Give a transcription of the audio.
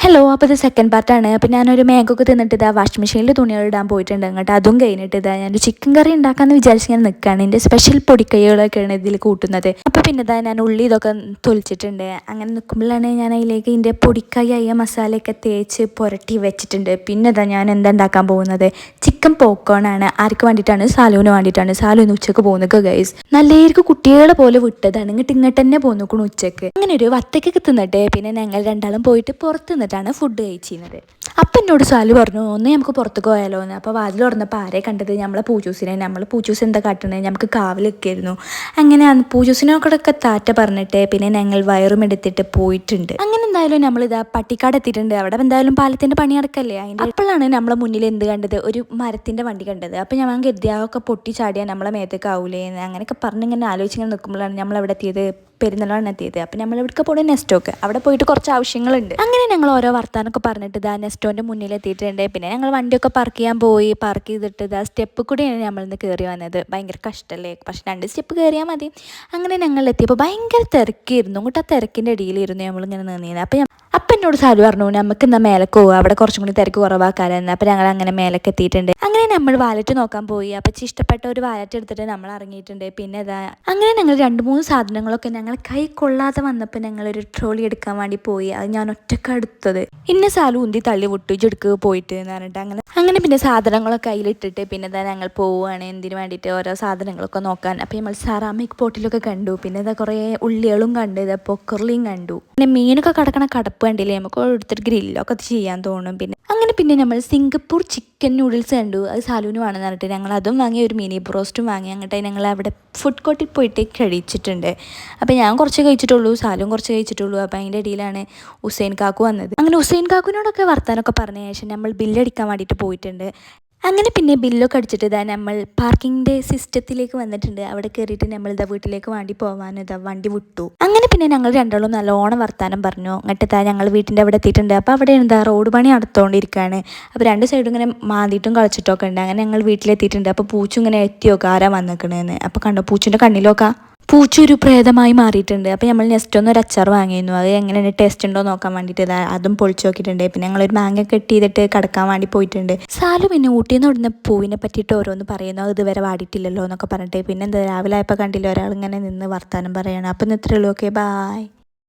Hello, അപ്പോൾ ഇത് second പാർട്ടാണ്. അപ്പോൾ ഞാനൊരു മാഗൊക്കെ തിന്നിട്ട് ഇതാ വാഷിംഗ് മെഷീനിൽ തുണികൾ ഇടാൻ പോയിട്ടുണ്ട്. അങ്ങോട്ട് അതും കഴിഞ്ഞിട്ട് ഇതാ ഞാൻ ചിക്കൻ കറി ഉണ്ടാക്കാമെന്ന് വിചാരിച്ച് ഞാൻ നിൽക്കുകയാണ്. എൻ്റെ സ്പെഷ്യൽ പൊടിക്കൈകളൊക്കെയാണ് ഇതിൽ കൂട്ടുന്നത്. അപ്പോൾ പിന്നെ ഇതാ ഞാൻ ഉള്ളി ഇതൊക്കെ തൊലിച്ചിട്ടുണ്ട്. അങ്ങനെ നിൽക്കുമ്പോഴാണ് ഞാൻ അതിലേക്ക് ഇതിൻ്റെ പൊടിക്കൈയായ മസാലയൊക്കെ തേച്ച് പുരട്ടി വെച്ചിട്ടുണ്ട്. പിന്നെ ഇതാ ഞാൻ എന്താ ഉണ്ടാക്കാൻ പോകുന്നത്, ചിക്കൻ പോപ്കോൺ ആണ്. ആർക്ക് വേണ്ടിയിട്ടാണ്? സാലുവിന് വേണ്ടിയിട്ടാണ്. സാലു ഇന്ന് ഉച്ചക്ക് പോകുന്നത് ഗൈസ്. നല്ലേർക്ക് കുട്ടികളെ പോലെ വിട്ടതാണ്. ഇങ്ങോട്ട് തന്നെ പോന്നിക്കണം ഉച്ചക്ക്. അങ്ങനെ ഒരു വത്തക്കൊക്കെ തിന്നിട്ട് പിന്നെ ഞങ്ങൾ രണ്ടാളും പോയിട്ട് പുറത്ത് നിന്നിട്ടാണ് ഫുഡ് കഴിച്ചിരുന്നത്. അപ്പം എന്നോട് സാലു പറഞ്ഞു, ഒന്ന് നമുക്ക് പുറത്തേക്ക് പോയാലോ എന്ന്. അപ്പോൾ വാതിൽ തുറന്നപ്പോൾ ആരെ കണ്ടത്? നമ്മളെ പൂച്ചൂസിനെ. പൂച്ചൂസ് എന്താ കാട്ടണേ, നമുക്ക് കാവലൊക്കെയായിരുന്നു. അങ്ങനെ പൂച്ചൂസിനോടൊക്കെ താറ്റ പറഞ്ഞിട്ട് പിന്നെ ഞങ്ങൾ വയറും എടുത്തിട്ട് പോയിട്ടുണ്ട്. അങ്ങനെ എന്തായാലും നമ്മളിതാ പട്ടിക്കാട് എത്തിയിട്ടുണ്ട്. അവിടെ എന്തായാലും പാലത്തിൻ്റെ പണി നടക്കല്ലേ. അതിൻ്റെ അപ്പോഴാണ് നമ്മളെ മുന്നിൽ എന്ത് കണ്ടത്, ഒരു മരത്തിൻ്റെ വണ്ടി കണ്ടത്. അപ്പോൾ ഞാൻ കരുതിയൊക്കെ പൊട്ടി ചാടിയാൽ നമ്മളെ മേത്തേക്ക് ആവൂലേ എന്ന് അങ്ങനെയൊക്കെ പറഞ്ഞിങ്ങനെ ആലോചിച്ചിങ്ങനെ നിൽക്കുമ്പോഴാണ് നമ്മളവിടെ എത്തിയത്, പെരുന്നാളാണ് എത്തിയത്. അപ്പം നമ്മൾ എവിടേക്ക് പോകണം, നെസ്റ്റോക്ക്. അവിടെ പോയിട്ട് കുറച്ച് ആവശ്യങ്ങളുണ്ട്. അങ്ങനെ ഞങ്ങൾ ഓരോ വർത്താനൊക്കെ പറഞ്ഞിട്ട് ഇതാ നെസ്റ്റോൻ്റെ മുന്നിൽ എത്തിയിട്ടുണ്ട്. പിന്നെ ഞങ്ങൾ വണ്ടിയൊക്കെ പാർക്ക് ചെയ്യാൻ പോയി. പാർക്ക് ചെയ്തിട്ട് ഇതാ സ്റ്റെപ്പ് കൂടിയാണ് നമ്മളിന്ന് കയറി വന്നത്. ഭയങ്കര കഷ്ടമല്ലേ, പക്ഷെ 2 സ്റ്റെപ്പ് കയറിയാൽ മതി. അങ്ങനെ ഞങ്ങൾ എത്തിയപ്പോൾ ഭയങ്കര തിരക്കായിരുന്നു. അങ്ങോട്ട് ആ തിരക്കിൻ്റെ ഇടയിലിരുന്നു നമ്മളിങ്ങനെ നിന്നിരുന്നത്. അപ്പം എന്നോട് സാലു പറഞ്ഞു, നമുക്ക് എന്നാൽ മേലേക്ക് പോവുക, അവിടെ കുറച്ചും കൂടി തിരക്ക് കുറവാക്കാരെന്ന്. അപ്പം ഞങ്ങൾ അങ്ങനെ മേലേക്ക് എത്തിയിട്ടുണ്ട്. അങ്ങനെ നമ്മൾ വാലറ്റ് നോക്കാൻ പോയി. അപ്പം ഇഷ്ടപ്പെട്ട ഒരു വാലറ്റ് എടുത്തിട്ട് നമ്മൾ ഇറങ്ങിയിട്ടുണ്ട്. പിന്നെ ഇതാ അങ്ങനെ ഞങ്ങൾ 2-3 സാധനങ്ങളൊക്കെ ഞങ്ങൾ കൈ കൊള്ളാതെ വന്നപ്പോൾ ഞങ്ങളൊരു ട്രോളി എടുക്കാൻ വേണ്ടി പോയി. അത് ഞാൻ ഒറ്റക്ക് എടുത്തത്. ഇന്ന സാലു ഉന്തി തള്ളി വിട്ടു, ഇജെടുക്ക് പോയിട്ട് എന്ന് പറഞ്ഞിട്ട് അങ്ങനെ പിന്നെ സാധനങ്ങളൊക്കെ കയ്യിലിട്ടിട്ട് പിന്നെ ഇതാ ഞങ്ങൾ പോവുകയാണ് എന്തിനു വേണ്ടിയിട്ട് ഓരോ സാധനങ്ങളൊക്കെ നോക്കാൻ. അപ്പോൾ നമ്മൾ സെറാമിക് പോട്ടിലൊക്കെ കണ്ടു. പിന്നെ ഇതാ കുറേ ഉള്ളികളും കണ്ടു, ഇതാ പൊക്കർലിയും കണ്ടു. പിന്നെ മീനൊക്കെ കിടക്കണ കടപ്പ് കണ്ടില്ലേ, നമുക്ക് എടുത്തിട്ട് ഗ്രില്ലൊക്കെ ചെയ്യാൻ തോന്നും. പിന്നെ നമ്മൾ സിംഗപ്പൂർ ചിക്കൻ നൂഡിൽസ് കണ്ടു. അത് സാലുവിന് വേണമെന്ന് പറഞ്ഞിട്ട് ഞങ്ങൾ അതും വാങ്ങി, ഒരു മിനി ബ്രോസ്റ്റും വാങ്ങി. അങ്ങോട്ട് ഞങ്ങൾ അവിടെ ഫുഡ് കോർട്ടിൽ പോയിട്ട് കഴിച്ചിട്ടുണ്ട്. അപ്പോൾ ഞാൻ കുറച്ച് കഴിച്ചിട്ടുള്ളൂ, സാലും കുറച്ച് കഴിച്ചിട്ടുള്ളൂ. അപ്പോൾ അതിൻ്റെ ഇടയിലാണ് ഹുസൈൻ കാക്കു വന്നത്. അങ്ങനെ ഹുസൈൻ കാക്കുവിനോടൊക്കെ വർത്താനൊക്കെ പറഞ്ഞ ശേഷം നമ്മൾ ബില്ലടിക്കാൻ വേണ്ടിയിട്ട് പോയിട്ടുണ്ട്. അങ്ങനെ പിന്നെ ബില്ലൊക്കെ അടിച്ചിട്ട് ഇതാ നമ്മൾ പാർക്കിങ്ങിൻ്റെ സിസ്റ്റത്തിലേക്ക് വന്നിട്ടുണ്ട്. അവിടെ കയറിയിട്ട് നമ്മൾ ഇതാ വീട്ടിലേക്ക് വേണ്ടി പോകാൻ ഇതാ വണ്ടി വിട്ടു. അങ്ങനെ പിന്നെ ഞങ്ങൾ രണ്ടാളും നല്ലോണം വർത്താനം പറഞ്ഞു. എന്നിട്ട് ഇതാ ഞങ്ങൾ വീട്ടിൻ്റെ അവിടെ എത്തിയിട്ടുണ്ട്. അപ്പോൾ അവിടെ എന്താ റോഡ് പണി നടത്തുകൊണ്ടിരിക്കുകയാണ്. അപ്പോൾ 2 സൈഡും ഇങ്ങനെ മാന്തിയിട്ടും കളിച്ചിട്ടൊക്കെ ഉണ്ട്. അങ്ങനെ ഞങ്ങൾ വീട്ടിലെത്തിയിട്ടുണ്ട്. അപ്പോൾ പൂച്ചു ഇങ്ങനെ എത്തിയോക്കെ ആരാ വന്നിക്കണേന്ന്. അപ്പോൾ കണ്ടോ പൂച്ചിൻ്റെ കണ്ണിലൊക്കെ പൂച്ച ഒരു പ്രേതമായി മാറിയിട്ടുണ്ട്. അപ്പോൾ നമ്മൾ നെക്സ്റ്റ് ഒരു അച്ചാർ വാങ്ങിയിരുന്നു. അത് എങ്ങനെയാണ് ടേസ്റ്റ് ഉണ്ടോ നോക്കാൻ വേണ്ടിയിട്ട് അതും പൊളിച്ച് നോക്കിയിട്ടുണ്ട്. പിന്നെ ഞങ്ങളൊരു മാങ്ങ കെട്ടി ചെയ്തിട്ട് കിടക്കാൻ വേണ്ടി പോയിട്ടുണ്ട്. സാലു പിന്നെ ഊട്ടിയിൽ നിന്ന് ഇടുന്ന പൂവിനെ പറ്റിയിട്ട് ഓരോന്ന് പറയുന്നു, അത് ഇതുവരെ വാടിയിട്ടില്ലല്ലോ എന്നൊക്കെ പറഞ്ഞിട്ട്. പിന്നെ എന്താ രാവിലെ ആയപ്പോൾ കണ്ടില്ല ഒരാൾ ഇങ്ങനെ നിന്ന് വർത്താനം പറയണം. അപ്പം ഇത്രയുള്ളൂ. Okay, bye.